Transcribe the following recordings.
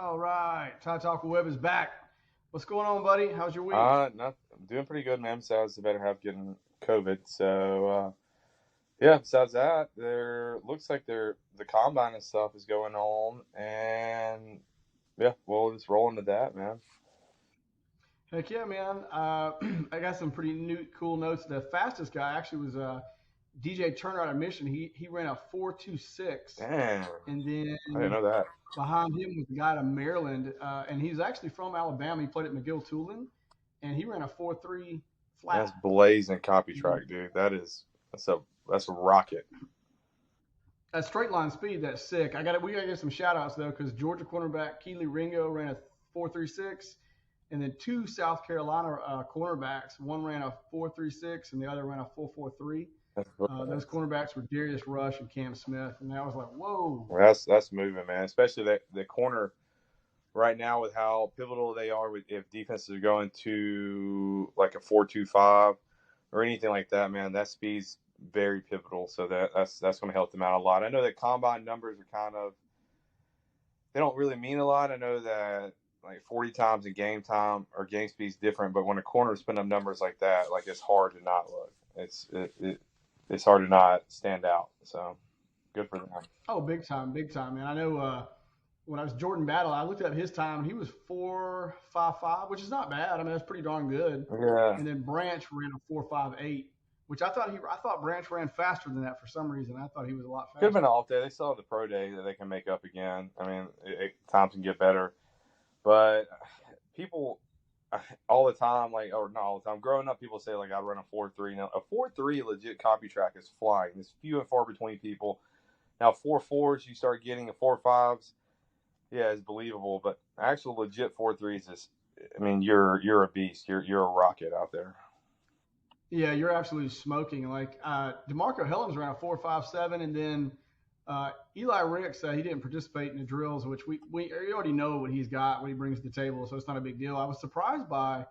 All right, Ty Talk with Webb is back. What's going on, buddy? How's your week? Not I'm doing pretty good, man. Besides the better half getting COVID, yeah. Besides that, there looks like the combine and stuff is going on, and yeah, we'll just roll into that, man. Heck yeah, man. I got some pretty new, cool notes. The fastest guy actually was DJ Turner out of Mission. He ran a 4.26, Damn, and I didn't then know that. behind him was the guy out of Maryland, and he's actually from Alabama. He played at McGill Toolen, and he ran a 4.3 That's flat. blazing copy And track, dude. That's a rocket. that straight line speed, that's sick. I got it. We got to get some shout outs though, because Georgia cornerback Keely Ringo ran a 4.36, and then two South Carolina cornerbacks. One ran a 4.36, and the other ran a 4.43. That's, Those cornerbacks were Darius Rush and Cam Smith, and I was like, whoa. that's moving, man. Especially the corner right now with how pivotal they are with if defenses are going to like a 4-2-5 or anything like that, man. That speed's very pivotal. So that's going to help them out a lot. I know that combine numbers are kind of they don't really mean a lot. I know that like 40 times in game time or game speed's different, but when a corner's putting up numbers like that, like it's hard to not look. It's hard to not stand out. So good for them. Oh, big time, man. I know when I was Jordan Battle, I looked up his time, and he was 4.55, which is not bad. I mean, that's pretty darn good. Yeah. And then Branch ran a 4.58, which I thought Branch ran faster than that for some reason. I thought he was a lot Could have been faster. an off day. They still have the pro day that they can make up again. I mean, times can get better, but people all the time, like, or not all the time. Growing up, people say like I run a 4.3. Now a 4.3 legit copy track is flying. There's few and far between people. Now 4.4s, you start getting a 4.5s. Yeah, it's believable, but actual legit 4.3s is. I mean, you're a beast. You're a rocket out there. Yeah, you're absolutely smoking. Like Demarco Hellams ran a 4.57, and then Eli Ricks, he didn't participate in the drills, which we already know what he's got, what he brings to the table, so it's not a big deal. I was surprised by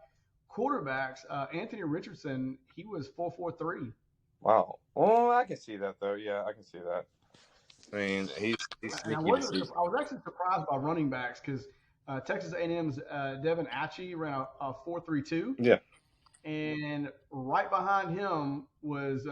quarterbacks. Anthony Richardson, he was 4.43. Wow. Well, I can see that though. Yeah, I can see that. I mean, he's And sneaky to see. I was actually surprised by running backs because Texas A&M's Devin Atchie ran a 4.32, Yeah. and right behind him was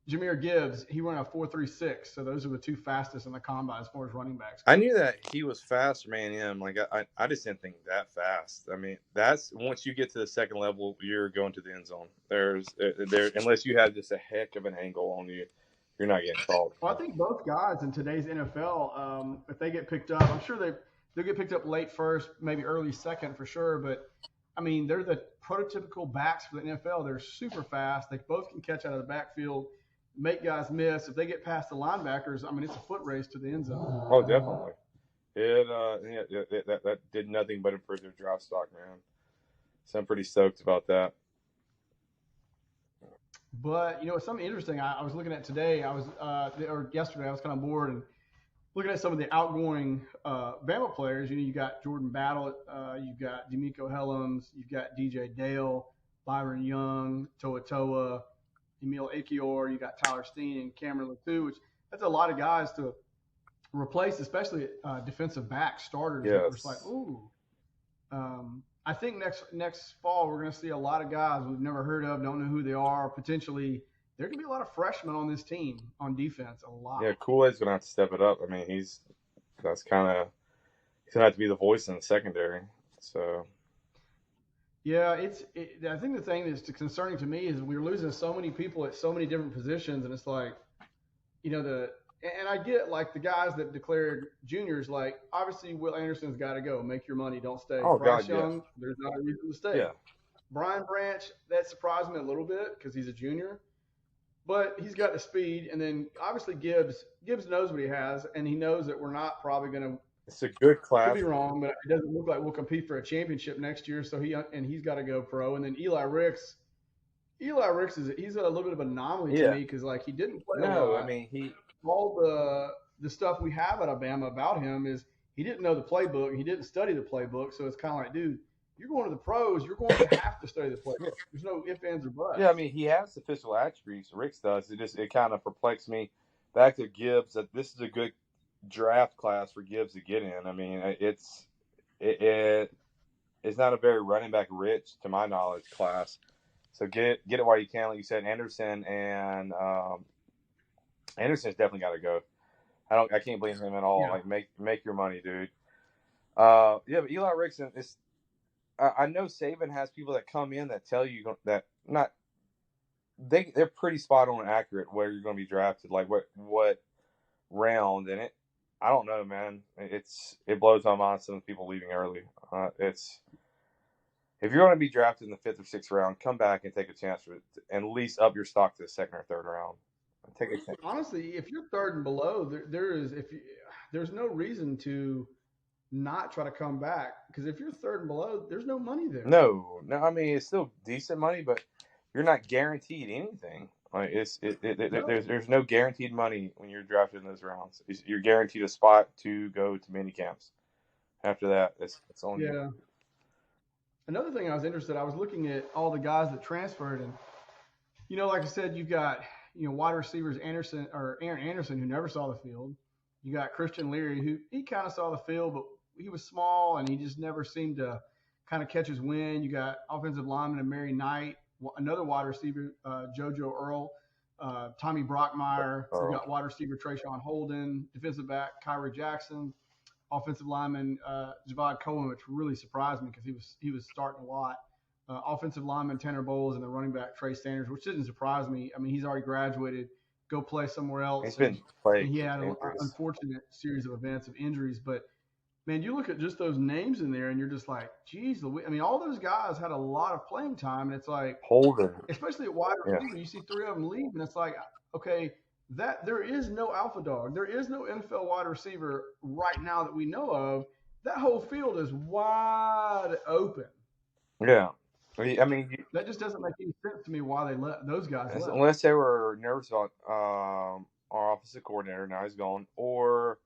Jameer Gibbs. He ran a 4.36. So those are the two fastest in the combine as far as running backs I go. knew that he was fast, man. Him like I just didn't think that fast. I mean, that's once you get to the second level, you're going to the end zone. There unless you have just a heck of an angle on you, you're not getting called. Well, I think both guys in today's NFL, if they get picked up, I'm sure they'll get picked up late first, maybe early second for sure. But I mean, they're the prototypical backs for the NFL. They're super fast. They both can catch out of the backfield, make guys miss. If they get past the linebackers, I mean, it's a foot race to the end zone. Oh, definitely. That did nothing but improve their draft stock, man. So I'm pretty stoked about that. But you know, it's something interesting. I was looking at today. Or yesterday. I was kind of bored and looking at some of the outgoing Bama players. You know, you got Jordan Battle, you've got D'Amico Hellams, you've got DJ Dale, Byron Young, Toa Toa, Emil Akior. You got Tyler Steen and Cameron Latu, which that's a lot of guys to replace, especially defensive back starters that were just like, Yes. ooh. I think next fall we're going to see a lot of guys we've never heard of, don't know who they are. Potentially, there can be a lot of freshmen on this team on defense. A lot. Yeah, Kool-Aid's gonna have to step it up. I mean, that's kind of he's gonna have to be the voice in the secondary. So Yeah, I think the thing that's concerning to me is we're losing so many people at so many different positions, and it's like, you know, and I get like the guys that declared juniors, like obviously Will Anderson's got to go, make your money, don't stay. oh Bryce God, yes, Young, there's not a reason to stay. yeah, Brian Branch, that surprised me a little bit because he's a junior, but he's got the speed, and then obviously Gibbs knows what he has, and he knows that we're not probably going to. it's a good Could be class. wrong, but it doesn't look like we'll compete for a championship next year. So he's got to go pro, and then Eli Ricks. Eli Ricks he's a little bit of an anomaly to Yeah, me because like he didn't play a no, I lot. mean he All the stuff we have at Alabama about him is he didn't know the playbook. He didn't study the playbook. So it's kind of like, dude, you're going to the pros. You're going to have to study the playbook. There's no ifs, ands, or Yeah, I buts. mean he has the physical attributes. Ricks does. It kind of perplexed me. Back to Gibbs, that this is a good. draft class for Gibbs to get in. I mean, it's not a very running back rich, to my knowledge, class. So get it while you can. Like you said, Anderson's definitely got to go. I can't blame him at all. Yeah. Like make your money, dude. Yeah, but Eli Rickson is. I know Saban has people that come in that tell you that not they're pretty spot on and accurate where you're going to be drafted, like what round, and I don't know, man. It blows my mind some people leaving early. It's if you're going to be drafted in the 5th or 6th round, come back and take a chance for it, and at least up your stock to the 2nd or 3rd round. Take a chance. Honestly, if you're third and below, there's no reason to not try to come back, because if you're third and below, there's no money there. No. I mean, it's still decent money, but you're not guaranteed anything. Like No. there's no guaranteed money when you're drafted in those rounds. You're guaranteed a spot to go to mini camps. After that, it's on you. Yeah. Another thing I was interested, I was looking at all the guys that transferred, and like I said, you've got wide receivers Aaron Anderson, who never saw the field. You got Christian Leary, who he kind of saw the field, but he was small and he just never seemed to kind of catch his wind. You got offensive lineman Mary Knight, another wide receiver JoJo Earl, Tommy Brockmeyer. You got wide receiver Trayshawn Holden, defensive back Kyrie Jackson, offensive lineman Javad Cohen, which really surprised me because he was starting a lot. Offensive lineman Tanner Bowles, and the running back Trey Sanders, which didn't surprise me. I mean, he's already graduated, go play somewhere else. He's been playing. He had an unfortunate series of events of injuries, but man, you look at just those names in there, and you're just like, geez, I mean, all those guys had a lot of playing time, and it's like Holden, especially at wide receiver, you see 3 of them leave, and it's like, okay, that there is no alpha dog, there is no NFL wide receiver right now that we know of. That whole field is wide open. Yeah. I mean, that just doesn't make any sense to me why they let those guys left. Unless they were nervous about our offensive coordinator, now he's gone, or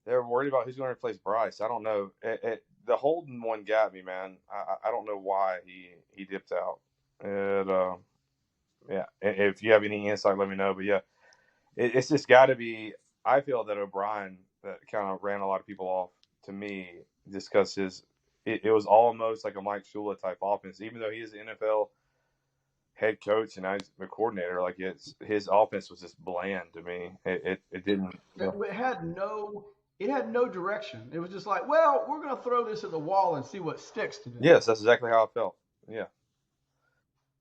they're worried about who's going to replace Bryce. I don't know. The Holden one got me, man. I don't know why he dipped out. Yeah. If you have any insight, let me know. But yeah, it's just got to be. I feel that O'Brien that kind of ran a lot of people off to me, just because it was almost like a Mike Shula type offense, even though he is an NFL head coach and I was the coordinator. Like his offense was just bland to me. It didn't. It had no direction. It was just like, well, we're going to throw this at the wall and see what sticks today. Yes, that's exactly how I felt. Yeah.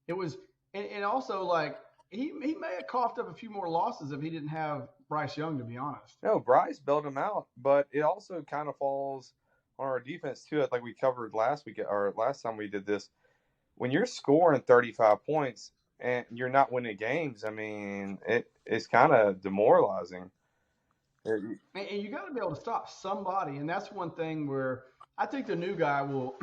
It was, and also like he may have coughed up a few more losses if he didn't have Bryce Young, to be honest. No, Bryce bailed him out, but it also kind of falls on our defense too. Like we covered last week or last time we did this. When you're scoring 35 points and you're not winning games, I mean, it's kind of demoralizing. And you got to be able to stop somebody, and that's one thing where I think the new guy will,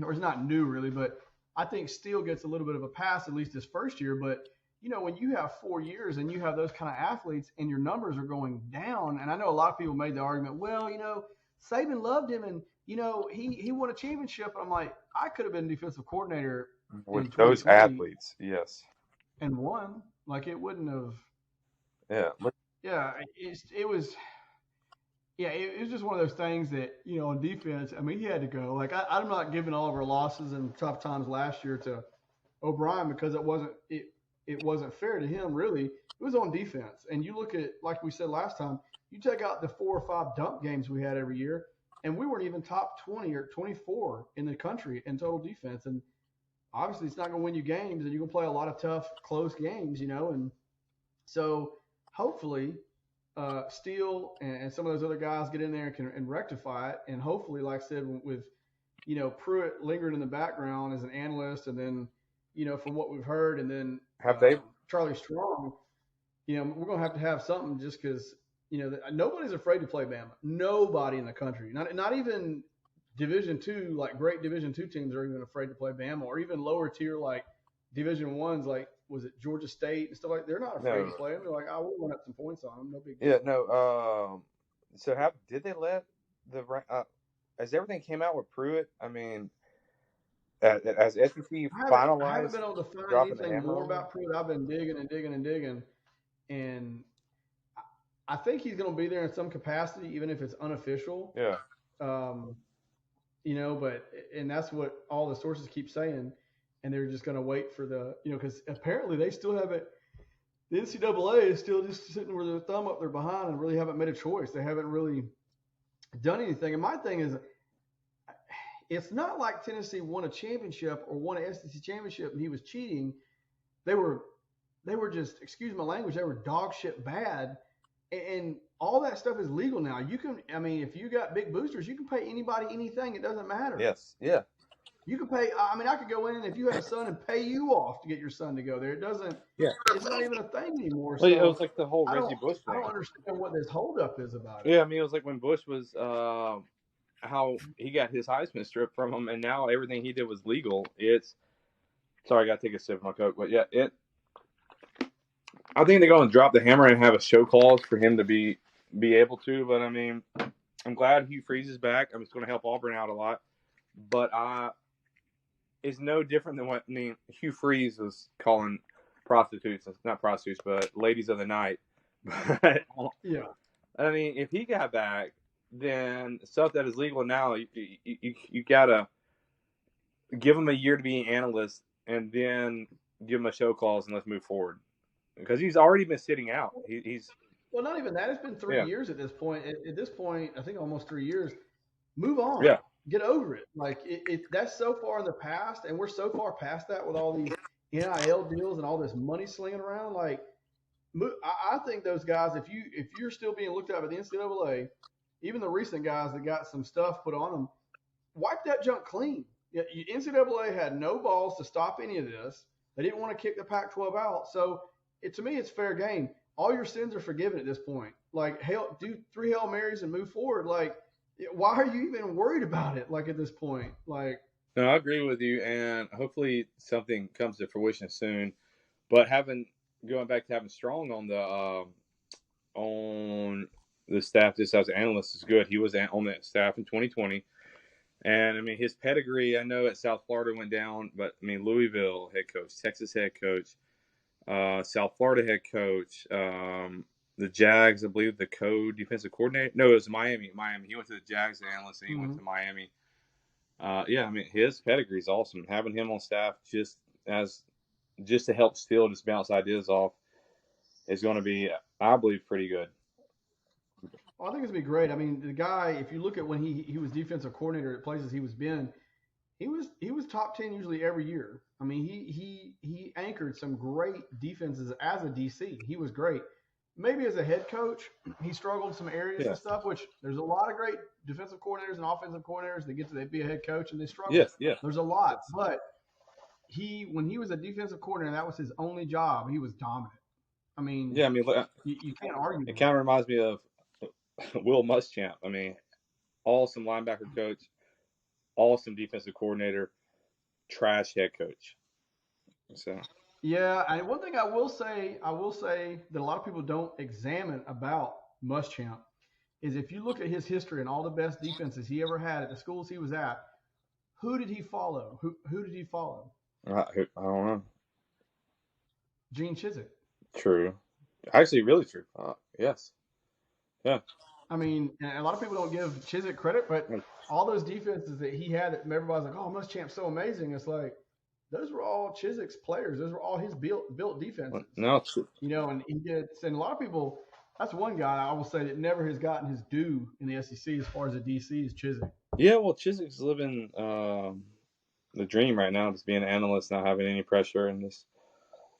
or it's not new really, but I think Steele gets a little bit of a pass at least his first year. But when you have 4 years and you have those kind of athletes and your numbers are going down, and I know a lot of people made the argument, well, Saban loved him and he won a championship. And I'm like, I could have been defensive coordinator with those athletes, yes, and won. Like it wouldn't have. Yeah. Yeah, it was. Yeah, it was just one of those things that on defense. I mean, he had to go. Like I'm not giving all of our losses and tough times last year to O'Brien because it wasn't fair to him. Really, it was on defense. And you look at, like we said last time, you take out the 4 or 5 dump games we had every year, and we weren't even top 20 or 24 in the country in total defense. And obviously, it's not going to win you games, and you're going to play a lot of tough, close games. And so hopefully Steele and some of those other guys get in there and rectify it. And hopefully, like I said, with Pruitt lingering in the background as an analyst, and then from what we've heard, and then Charlie Strong, we're going to have something just because nobody's afraid to play Bama. Nobody in the country, not even Division II, like great Division II teams are even afraid to play Bama, or even lower tier like Division I's, like was it Georgia State and stuff like that. They're not afraid to play them. They're like, we'll run up some points on them. No big deal. Yeah, no. So did they let as everything came out with Pruitt? I mean, as SEC finalized, I haven't been able to find anything more about Pruitt. I've been digging and digging and digging, and I think he's going to be there in some capacity, even if it's unofficial. Yeah. Um, but and that's what all the sources keep saying, and they're just going to wait for because apparently they still haven't. The NCAA is still just sitting with their thumb up their behind and really haven't made a choice. They haven't really done anything. And my thing is, it's not like Tennessee won a championship or won an SEC championship and he was cheating. They were just, excuse my language, they were dog shit bad. And all that stuff is legal now. You can, I mean, if you got big boosters, you can pay anybody anything. It doesn't matter. Yes. Yeah. You can pay. I mean, I could go in if you had a son and pay you off to get your son to go there. It doesn't. Yeah. It's not even a thing anymore. Well, it was So like the whole I Reggie don't. Bush I thing. don't understand what this holdup is about it. Yeah, I mean, it was like when Bush was how he got his Heisman stripped from him, and now everything he did was legal. It's sorry, I got to take a sip of my Coke, but yeah, I think they're going to drop the hammer and have a show clause for him to be able to. But I mean, I'm glad Hugh Freeze is back. I mean, it's going to help Auburn out a lot. But it's no different than what Hugh Freeze was calling prostitutes, not prostitutes, but ladies of the night. But Yeah. I mean, if he got back, then stuff that is legal now, you gotta give him a year to be an analyst, and then give him a show clause and let's move forward. Because he's already been sitting out. He's Well, not even that. It's been 3 years at this point. At this point, I think almost 3 years. Move on. Yeah. Get over it. Like that's so far in the past, and we're so far past that with all these NIL deals and all this money slinging around. Like, I think those guys, if you're still being looked at by the NCAA, even the recent guys that got some stuff put on them, wipe that junk clean. NCAA had no balls to stop any of this. They didn't want to kick the Pac-12 out. So to me, it's fair game. All your sins are forgiven at this point. Like, do 3 Hail Marys and move forward. Like, why are you even worried about it? Like, at this point, like. No, I agree with you, and hopefully something comes to fruition soon. But going back to having Strong on the staff just as an analyst is good. He was on that staff in 2020. And, I mean, his pedigree, I know at South Florida went down, but, I mean, Louisville head coach, Texas head coach, South Florida head coach, the Jags, I believe, the defensive coordinator. No, it was Miami. He went to the Jags analyst, and he went to Miami. I mean, his pedigree is awesome. Having him on staff just to help Steele just bounce ideas off is going to be, I believe, pretty good. Well, I think it's going to be great. I mean, the guy, if you look at when he was defensive coordinator at places he was top 10 usually every year. I mean, he anchored some great defenses as a DC. He was great. Maybe as a head coach, he struggled in some areas and stuff, which there's a lot of great defensive coordinators and offensive coordinators that get to be a head coach and they struggle. Yes. There's a lot. But when he was a defensive coordinator, that was his only job. He was dominant. I mean, you can't argue. It kind of reminds me of Will Muschamp. I mean, awesome linebacker coach, awesome defensive coordinator, trash head coach. So. Yeah, and one thing I will say that a lot of people don't examine about Muschamp is if you look at his history and all the best defenses he ever had at the schools he was at, who did he follow? Who did he follow? I don't know. Gene Chizik. True. Actually, really true. Yes. Yeah. I mean, a lot of people don't give Chizik credit, but all those defenses that he had, everybody's like, "Oh, Muschamp's so amazing." It's like those were all Chizik's players. Those were all his built defenses. No, and he did. And a lot of people. That's one guy I will say that never has gotten his due in the SEC as far as a DC is Chizik. Yeah, well, Chizik's living the dream right now, just being an analyst, not having any pressure, and just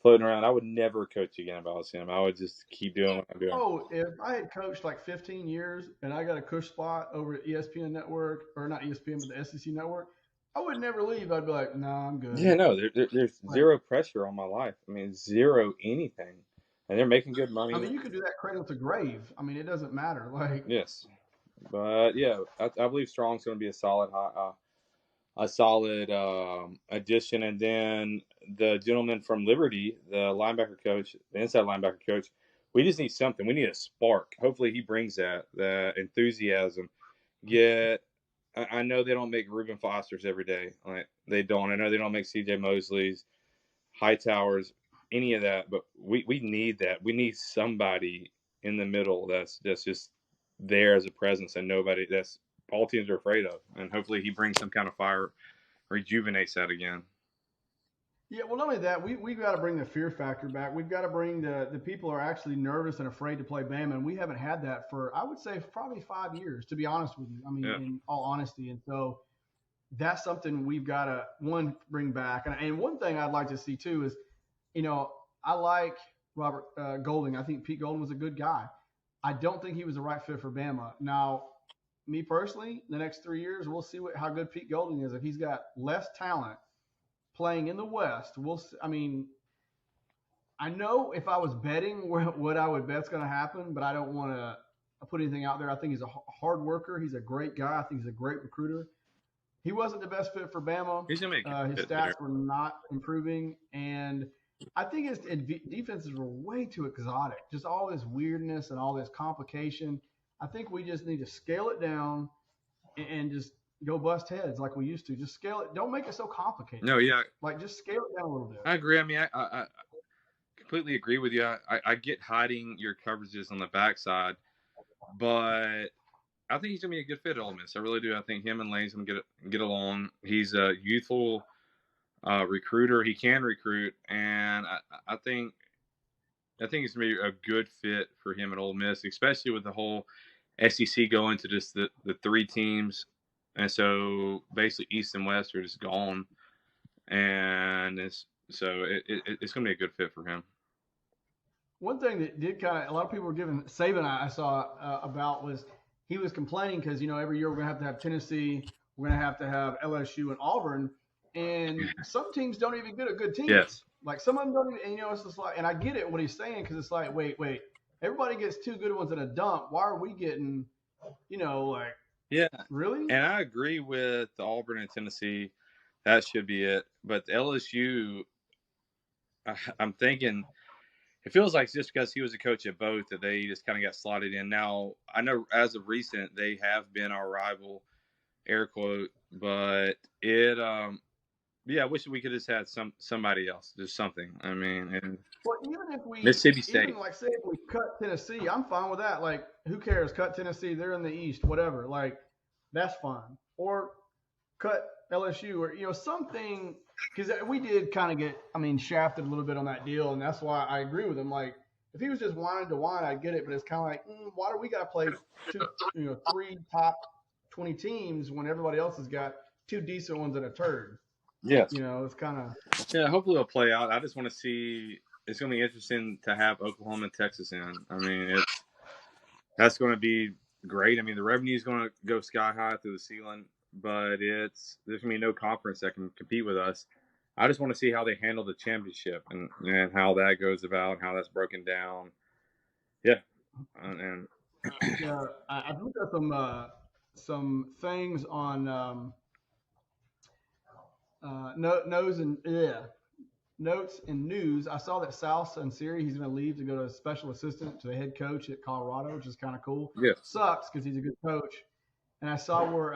floating around. I would never coach again if I was him. I would just keep doing what I'm doing. Oh, if I had coached like 15 years and I got a cush spot over at ESPN Network, or not ESPN, but the SEC Network, I would never leave. I'd be like, nah, I'm good. Yeah, no, there's zero pressure on my life. I mean, zero anything. And they're making good money. I mean, you could do that cradle to grave. I mean, it doesn't matter. Like. Yes. But, yeah, I believe Strong's going to be a solid addition. And then the gentleman from Liberty, the linebacker coach, the inside linebacker coach, we just need something. We need a spark. Hopefully he brings that enthusiasm. I know they don't make Reuben Foster's every day. Like, they don't. I know they don't make C.J. Mosley's, Hightowers, any of that. But we need that. We need somebody in the middle that's just there as a presence and nobody that's all teams are afraid of. And hopefully he brings some kind of fire, rejuvenates that again. Yeah, well, not only that, we've got to bring the fear factor back. We've got to bring the people who are actually nervous and afraid to play Bama, and we haven't had that for, I would say, probably 5 years, to be honest with you. I mean, Yeah. in all honesty. And so that's something we've got to, one, bring back. And one thing I'd like to see, too, is, I like Robert Golding. I think Pete Golding was a good guy. I don't think he was the right fit for Bama. Now, me personally, the next 3 years, we'll see how good Pete Golding is. If he's got less talent playing in the West, I mean, I know if I was betting what I would bet's going to happen, but I don't want to put anything out there. I think he's a hard worker. He's a great guy. I think he's a great recruiter. He wasn't the best fit for Bama. He's gonna make his stats were not improving, and I think his defenses were way too exotic. Just all this weirdness and all this complication. I think we just need to scale it down and just go bust heads like we used to. Just scale it. Don't make it so complicated. No, yeah. Like, just scale it down a little bit. I agree. I mean, I completely agree with you. I get hiding your coverages on the backside, but I think he's going to be a good fit at Ole Miss. I really do. I think him and Lane's going to get along. He's a youthful recruiter. He can recruit, and I think it's going to be a good fit for him at Ole Miss, especially with the whole SEC going to just the 3 teams. And so basically East and West are just gone. And it's going to be a good fit for him. One thing that did a lot of people were giving Saban, I saw about, was he was complaining because, every year we're going to have Tennessee, we're going to have LSU and Auburn. And some teams don't even get a good team. Yes. Like, some of them don't even, it's just like, and I get it what he's saying, because it's like, wait, everybody gets 2 good ones in a dump. Why are we getting, like, yeah, really? And I agree with the Auburn and Tennessee. That should be it. But the LSU, I'm thinking, it feels like just because he was a coach at both that they just kind of got slotted in. Now, I know as of recent, they have been our rival, air quote, but I wish we could have just had somebody else, just something. I mean, well, even if we Mississippi State, even like say if we cut Tennessee, I'm fine with that. Like, who cares? Cut Tennessee, they're in the East, whatever. Like, that's fine. Or cut LSU, or something, because we did kind of get, shafted a little bit on that deal, and that's why I agree with him. Like, if he was just whining to whine, I get it, but it's kind of like, why do we got to play 3 top 20 teams when everybody else has got 2 decent ones and a turd? Yes. It's kind of. Yeah, hopefully it'll play out. I just want to see. It's going to be interesting to have Oklahoma and Texas in. I mean, that's going to be great. I mean, the revenue is going to go sky high through the ceiling, but there's going to be no conference that can compete with us. I just want to see how they handle the championship and how that goes about, how that's broken down. Yeah, and yeah, I looked at some things on notes and news. I saw that South Siri, he's going to leave to go to a special assistant to the head coach at Colorado, which is kind of cool. Yeah, sucks because he's a good coach. And I saw where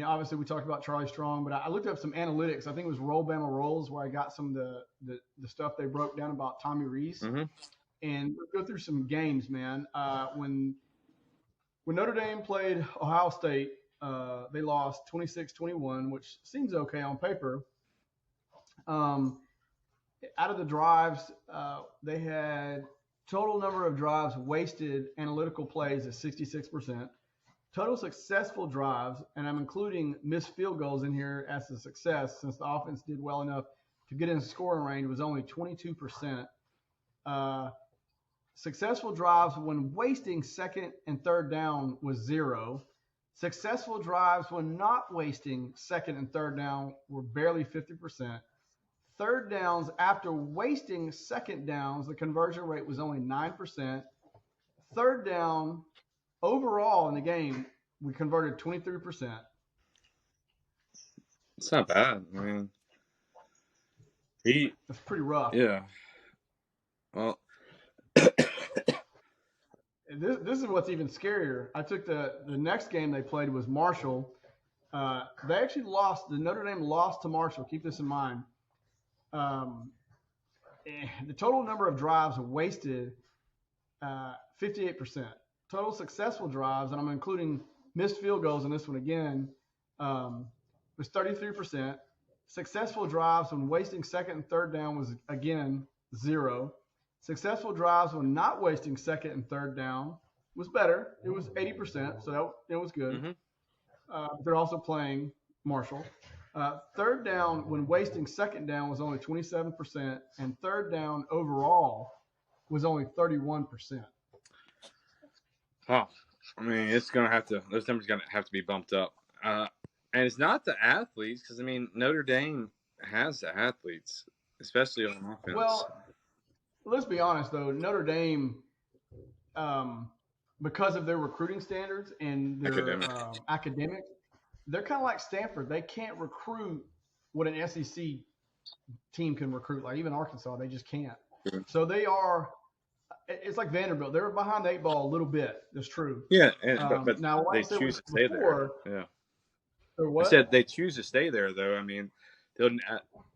obviously we talked about Charlie Strong, but I looked up some analytics. I think it was Roll Bama Rolls where I got some of the stuff they broke down about Tommy Rees. Mm-hmm. And let's go through some games, man. When Notre Dame played Ohio State, they lost 26-21, which seems okay on paper. Out of the drives, they had total number of drives wasted, analytical plays at 66%. Total successful drives, and I'm including missed field goals in here as a success since the offense did well enough to get in scoring range, was only 22%. Successful drives when wasting second and third down was 0. Successful drives when not wasting second and third down were barely 50%. Third downs after wasting second downs, the conversion rate was only 9%. Third down overall in the game, we converted 23%. It's not bad. I mean, that's pretty rough. Yeah. Well, this is what's even scarier. I took the next game they played was Marshall. They actually lost. The Notre Dame lost to Marshall. Keep this in mind. The total number of drives wasted 58%. Total successful drives, and I'm including missed field goals in this one again, was 33%. Successful drives when wasting second and third down was, again, 0. Successful drives when not wasting second and third down was better. It was 80%, so it was good. They're also playing Marshall. Third down when wasting second down was only 27%, and third down overall was only 31%. Oh, I mean, it's gonna have to. Those numbers gonna have to be bumped up. And it's not the athletes, because I mean, Notre Dame has the athletes, especially on offense. Well, let's be honest though, Notre Dame, because of their recruiting standards and their academics, they're kind of like Stanford. They can't recruit what an SEC team can recruit. Like even Arkansas, they just can't. Sure. So they are. It's like Vanderbilt. They're behind the 8 ball a little bit. That's true. Yeah, but now they choose to stay there. Yeah. I said they choose to stay there, though. I mean,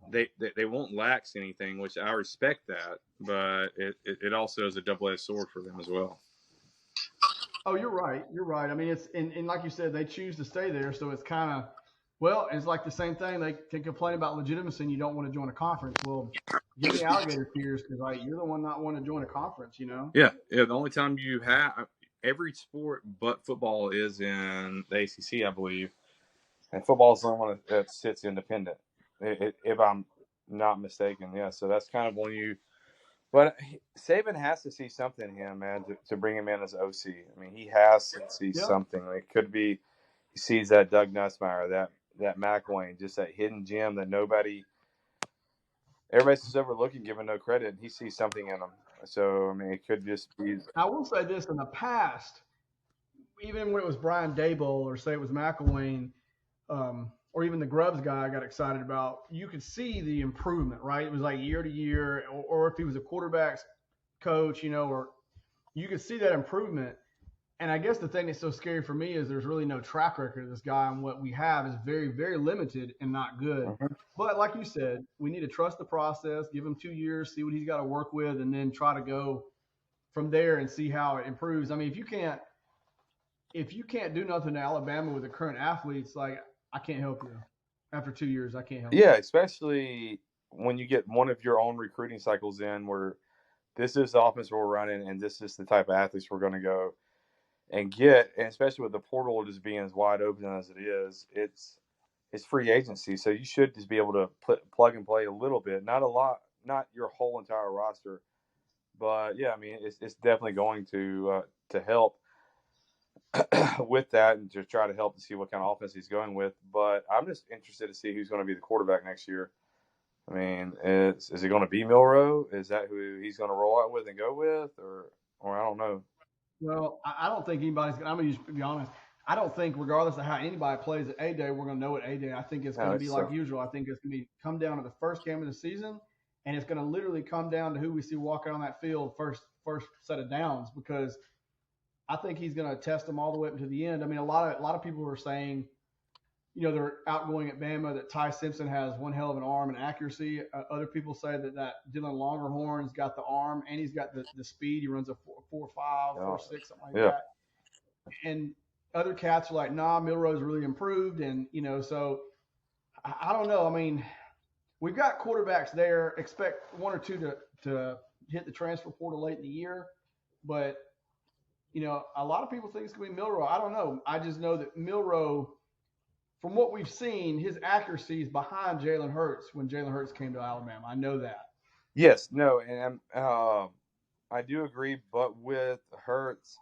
they won't lax anything, which I respect that, but it also is a double-edged sword for them as well. Oh, you're right. You're right. I mean, it's and like you said, they choose to stay there, so it's kind of it's like the same thing. They can complain about legitimacy, and you don't want to join a conference. Well, give me alligator tears because you're the one not wanting to join a conference, you know? Yeah. The only time you have every sport but football is in the ACC, I believe. And football is the only one that sits independent, if I'm not mistaken. Yeah, so that's kind of when you. But Saban has to see something in him, man, to bring him in as OC. I mean, he has to see something. It could be he sees that Doug Nussmeier, that McElwain, just that hidden gem that everybody's just overlooking, giving no credit. And he sees something in him. So, I mean, it could just be. I will say this: in the past, even when it was Brian Daboll or say it was McElwain, or even the Grubbs guy I got excited about, you could see the improvement, right? It was like year to year, or if he was a quarterback's coach, or you could see that improvement. And I guess the thing that's so scary for me is there's really no track record of this guy, and what we have is very, very limited and not good. Mm-hmm. But like you said, we need to trust the process, give him 2 years, see what he's got to work with, and then try to go from there and see how it improves. I mean, if you can't do nothing to Alabama with the current athletes, like I can't help you. After 2 years, I can't help you. Yeah, especially when you get one of your own recruiting cycles in where this is the offense we're running and this is the type of athletes we're going to go and get, and especially with the portal just being as wide open as it is, it's free agency. So you should just be able to plug and play a little bit, not a lot, not your whole entire roster. But, yeah, I mean, it's definitely going to help with that and to try to help to see what kind of offense he's going with. But I'm just interested to see who's going to be the quarterback next year. I mean, is it going to be Milroe? Is that who he's going to roll out with and go with? Or I don't know. Well, I don't think anybody's – I'm going to just be honest. I don't think regardless of how anybody plays at A-Day, we're going to know at A-Day. I think it's going to be like usual. I think it's going to come down to the first game of the season, and it's going to literally come down to who we see walking on that field first set of downs, because I think he's going to test them all the way up to the end. I mean, a lot of people are saying, they're outgoing at Bama, that Ty Simpson has one hell of an arm and accuracy. Other people say that Dylan Longerhorn's got the arm and he's got the speed. He runs a 4.5, 4.6, something like that. And other cats are like, nah, Milroe's really improved. And, so I don't know. I mean, we've got quarterbacks there. Expect one or two to hit the transfer portal late in the year. But, a lot of people think it's going to be Milroe. I don't know. I just know that Milroe, from what we've seen, his accuracy is behind Jalen Hurts when Jalen Hurts came to Alabama. I know that. Yes, no, and I do agree. But with Hurts,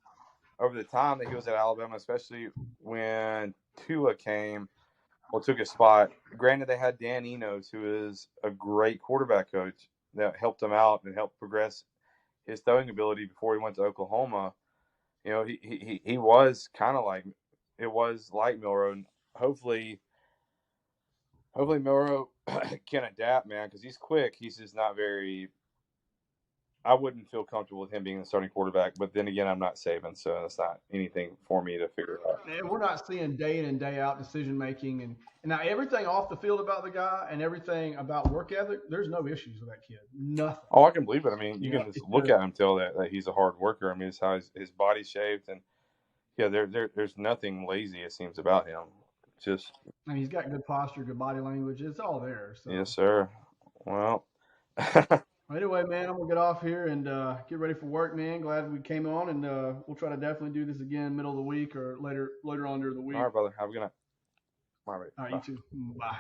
over the time that he was at Alabama, especially when Tua took a spot. Granted, they had Dan Enos, who is a great quarterback coach that helped him out and helped progress his throwing ability before he went to Oklahoma. He was kind of like it was like Milroe. And hopefully Milroe can adapt, man, because he's quick. He's just not very I wouldn't feel comfortable with him being the starting quarterback. But then again, I'm not Saban, so that's not anything for me to figure out. And we're not seeing day in and day out decision making and now everything off the field about the guy and everything about work ethic. There's no issues with that kid. Nothing. Oh, I can believe it. I mean, you You know, can just it's look just, at him, tell that he's a hard worker. I mean, it's how his body's shaped, and yeah, there's nothing lazy it seems about him. Just I mean, he's got good posture, good body language. It's all there. So yes, sir. Well, anyway, man, I'm gonna get off here and get ready for work, man. Glad we came on, and we'll try to definitely do this again middle of the week or later on during the all week. right, brother. Have a good night. All right, All right, bye. you too. Bye.